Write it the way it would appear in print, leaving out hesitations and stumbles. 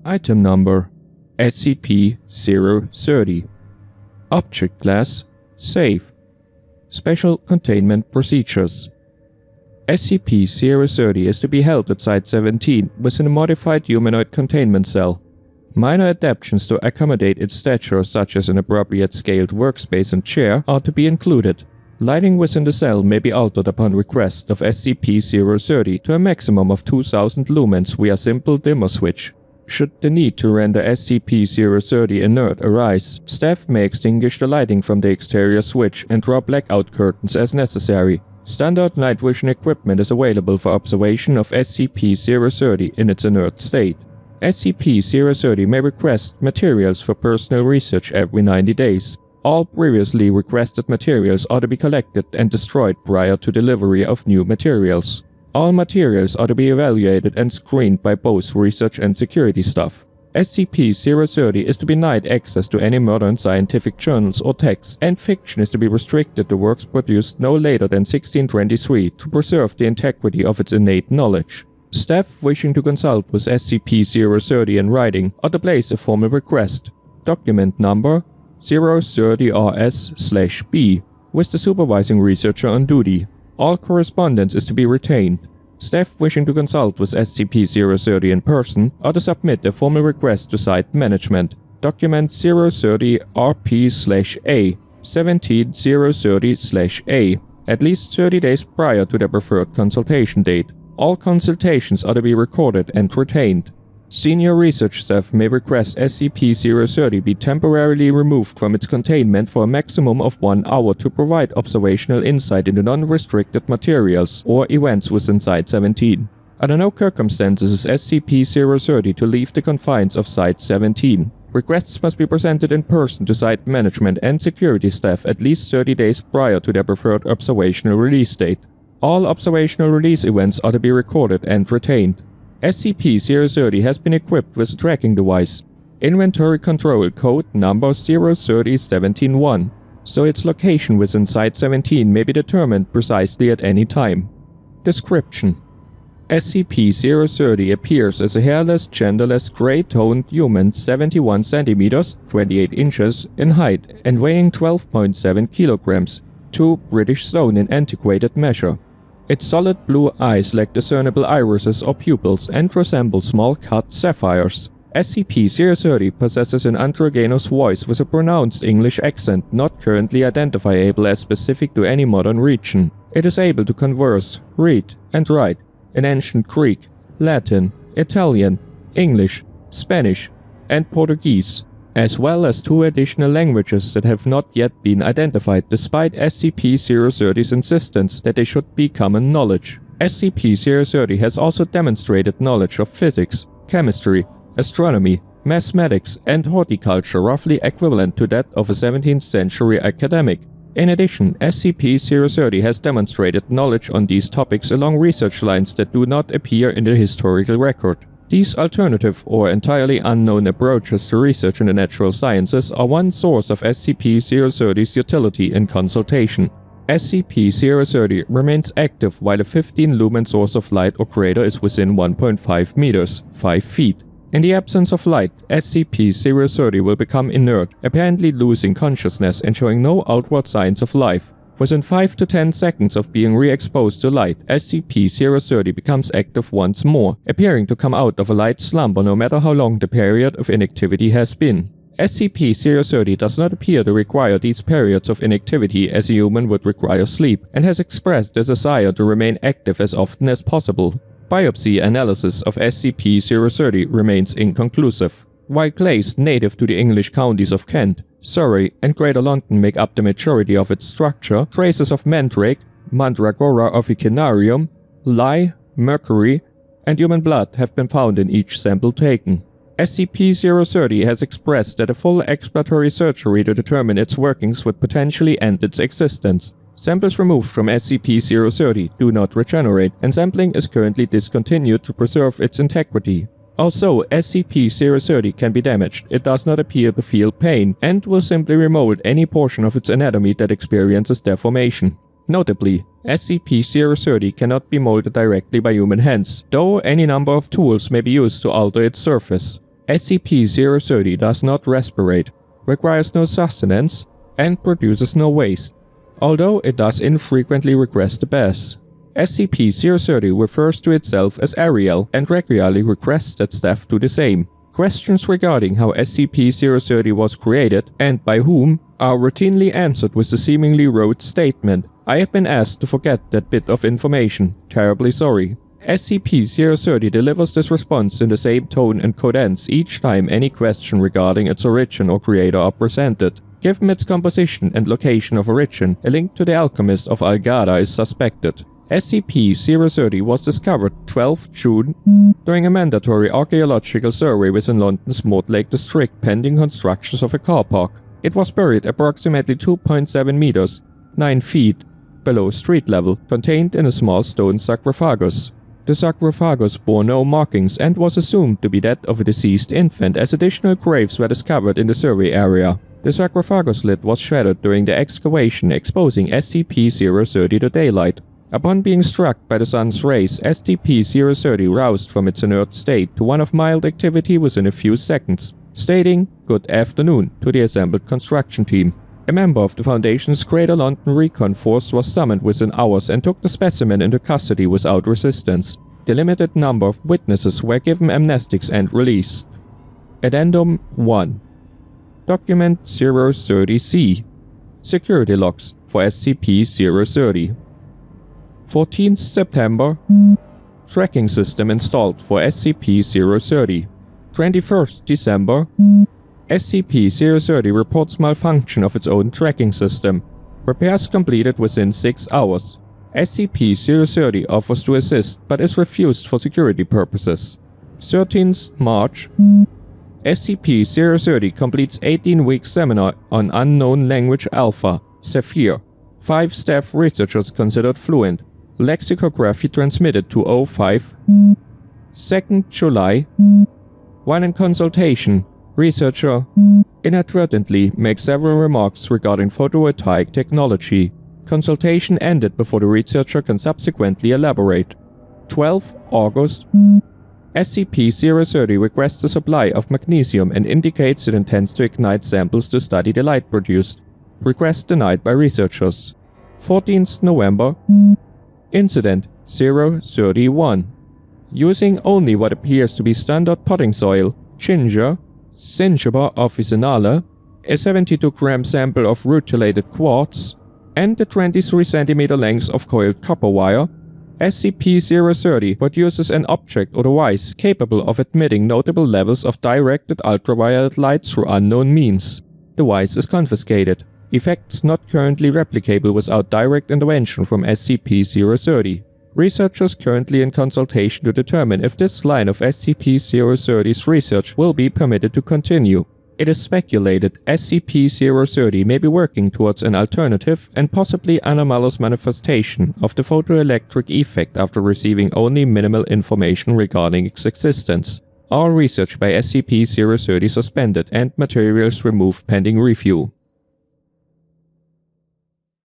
Item Number SCP-030. Object Class Safe. Special Containment Procedures. SCP-030 is to be held at Site-17 within a modified humanoid containment cell. Minor adaptations to accommodate its stature, such as an appropriate scaled workspace and chair, are to be included. Lighting within the cell may be altered upon request of SCP-030 to a maximum of 2000 lumens via simple dimmer switch. Should the need to render SCP-030 inert arise, staff may extinguish the lighting from the exterior switch and draw blackout curtains as necessary. Standard night vision equipment is available for observation of SCP-030 in its inert state. SCP-030 may request materials for personal research every 90 days. All previously requested materials are to be collected and destroyed prior to delivery of new materials. All materials are to be evaluated and screened by both research and security staff. SCP-030 is to be denied access to any modern scientific journals or texts, and fiction is to be restricted to works produced no later than 1623 to preserve the integrity of its innate knowledge. Staff wishing to consult with SCP-030 in writing are to place a formal request. Document number 030RS/B with the supervising researcher on duty. All correspondence is to be retained. Staff wishing to consult with SCP-030 in person are to submit a formal request to site management. Document 030RP/A 17030/A at least 30 days prior to their preferred consultation date. All consultations are to be recorded and retained. Senior research staff may request SCP-030 be temporarily removed from its containment for a maximum of 1 hour to provide observational insight into non-restricted materials or events within Site-17. Under no circumstances is SCP-030 to leave the confines of Site-17. Requests must be presented in person to site management and security staff at least 30 days prior to their preferred observational release date. All observational release events are to be recorded and retained. SCP-030 has been equipped with a tracking device, Inventory Control Code number 030-17-1, so its location within Site-17 may be determined precisely at any time. Description: SCP-030 appears as a hairless, genderless, gray-toned human 71 cm 28 inches in height and weighing 12.7 kilograms, 2 British stone in antiquated measure. Its solid blue eyes lack discernible irises or pupils and resemble small-cut sapphires. SCP-030 possesses an androgynous voice with a pronounced English accent not currently identifiable as specific to any modern region. It is able to converse, read, and write in Ancient Greek, Latin, Italian, English, Spanish, and Portuguese, as well as 2 additional languages that have not yet been identified despite SCP-030's insistence that they should be common knowledge. SCP-030 has also demonstrated knowledge of physics, chemistry, astronomy, mathematics, and horticulture roughly equivalent to that of a 17th century academic. In addition, SCP-030 has demonstrated knowledge on these topics along research lines that do not appear in the historical record. These alternative or entirely unknown approaches to research in the natural sciences are one source of SCP-030's utility in consultation. SCP-030 remains active while a 15-lumen source of light or greater is within 1.5 meters, 5 feet. In the absence of light, SCP-030 will become inert, apparently losing consciousness and showing no outward signs of life. Within 5 to 10 seconds of being re-exposed to light, SCP-030 becomes active once more, appearing to come out of a light slumber no matter how long the period of inactivity has been. SCP-030 does not appear to require these periods of inactivity as a human would require sleep, and has expressed a desire to remain active as often as possible. Biopsy analysis of SCP-030 remains inconclusive. While clays native to the English counties of Kent, Surrey, and Greater London make up the majority of its structure, traces of mandrake, Mandragora officinarium, lye, mercury, and human blood have been found in each sample taken. SCP-030 has expressed that a full exploratory surgery to determine its workings would potentially end its existence. Samples removed from SCP-030 do not regenerate, and sampling is currently discontinued to preserve its integrity. Although SCP-030 can be damaged, it does not appear to feel pain and will simply remold any portion of its anatomy that experiences deformation. Notably, SCP-030 cannot be molded directly by human hands, though any number of tools may be used to alter its surface. SCP-030 does not respirate, requires no sustenance, and produces no waste, although it does infrequently regress the best. SCP-030 refers to itself as Ariel and regularly requests that staff do the same. Questions regarding how SCP-030 was created and by whom are routinely answered with the seemingly rote statement, "I have been asked to forget that bit of information. Terribly sorry." SCP-030 delivers this response in the same tone and cadence each time any question regarding its origin or creator are presented. Given its composition and location of origin, a link to the alchemist of Algada is suspected. SCP-030 was discovered 12 June during a mandatory archaeological survey within London's Mortlake district pending constructions of a car park. It was buried approximately 2.7 meters, 9 feet, below street level, contained in a small stone sarcophagus. The sarcophagus bore no markings and was assumed to be that of a deceased infant as additional graves were discovered in the survey area. The sarcophagus lid was shattered during the excavation, exposing SCP-030 to daylight. Upon being struck by the sun's rays, SCP-030 roused from its inert state to one of mild activity within a few seconds, stating "Good afternoon" to the assembled construction team. A member of the Foundation's Greater London Recon Force was summoned within hours and took the specimen into custody without resistance. The limited number of witnesses were given amnestics and released. Addendum 1. Document 030-C. Security logs for SCP-030. 14th September. Tracking system installed for SCP-030. 21st December. SCP-030 reports malfunction of its own tracking system. Repairs completed within 6 hours. SCP-030 offers to assist but is refused for security purposes. 13th March. SCP-030 completes 18-week seminar on Unknown Language Alpha, Sapphire. 5 staff researchers considered fluent. Lexicography transmitted to O5. 2nd July. While in consultation, researcher inadvertently makes several remarks regarding photovoltaic technology. Consultation ended before the researcher can subsequently elaborate. 12th August. SCP-030 requests a supply of magnesium and indicates it intends to ignite samples to study the light produced. Request denied by researchers. 14th November. Incident 031. Using only what appears to be standard potting soil, ginger, Syngiber officinale, a 72-gram sample of rutilated quartz, and the 23 cm length of coiled copper wire, SCP-030 produces an object or device capable of emitting notable levels of directed ultraviolet light through unknown means. Device is confiscated. Effects not currently replicable without direct intervention from SCP-030. Researchers currently in consultation to determine if this line of SCP-030's research will be permitted to continue. It is speculated SCP-030 may be working towards an alternative and possibly anomalous manifestation of the photoelectric effect after receiving only minimal information regarding its existence. All research by SCP-030 suspended and materials removed pending review.